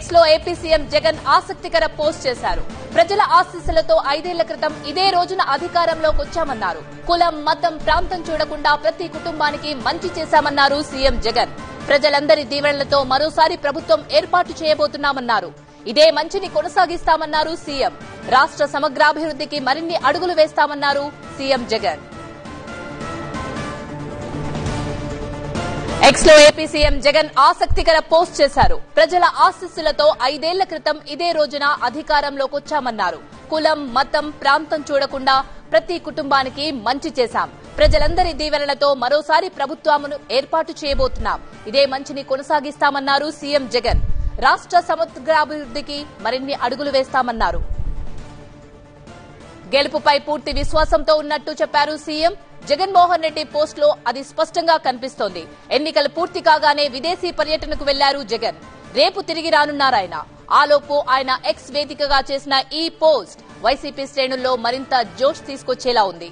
X లో AP CM Jagan ఆసక్తికర post చేశారు. ప్రజల ఆశీస్సులతో 5 ఏళ్ల క్రితం ఇదే రోజున అధికారంలోకి వచ్చామన్నారు. కులం, మతం, ప్రాంతం చూడకుండా ప్రతి కుటుంబానికి మంచి చేశామన్నారు సీఎం జగన్. ప్రజలందరి దీవెనలతో మరోసారి ప్రభుత్వం ఏర్పాటు చేయబోతున్నామన్నారు. ఇదే మంచిని కొనసాగిస్తామన్నారు సీఎం. రాష్ట్ర సమగ్రాభివృద్ధికి మరిన్ని అడుగులు వేస్తామన్నారు సీఎం జగన్. ఎక్స్ లో ఏపీ సీఎం జగన్ ఆసక్తికర పోస్ట్ చేశారు. ప్రజల ఆశీస్సులతో 5 ఏళ్ల క్రితం ఇదే రోజున అధికారంలోకి వచ్చామన్నారు. కులం, మతం, ప్రాంతం చూడకుండా ప్రతి కుటుంబానికి మంచి చేశాం. ప్రజలందరి దీవెనలతో మరోసారి ప్రభుత్వాలను ఏర్పాటు చేయబోతున్నాం. ఇదే మంచిని కొనసాగిస్తామన్నారు సీఎం జగన్. రాష్ట్ర సమగ్రాభివృద్ధికి మరిన్ని అడుగులు వేస్తామన్నారు. గెలుపుపై పూర్తి విశ్వాసంతో ఉన్నట్టు చెప్పారు సీఎం. జగన్మోహన్ రెడ్డి పోస్ట్ లో అది స్పష్టంగా కనిపిస్తోంది. ఎన్నికలు పూర్తి కాగానే విదేశీ పర్యటనకు వెళ్లారు జగన్. రేపు తిరిగి రానున్నారాయన. ఆలోపు ఆయన ఎక్స్ వేదికగా చేసిన ఈ పోస్ట్ వైసీపీ శ్రేణుల్లో మరింత జోష్ తీసుకొచ్చేలా ఉంది.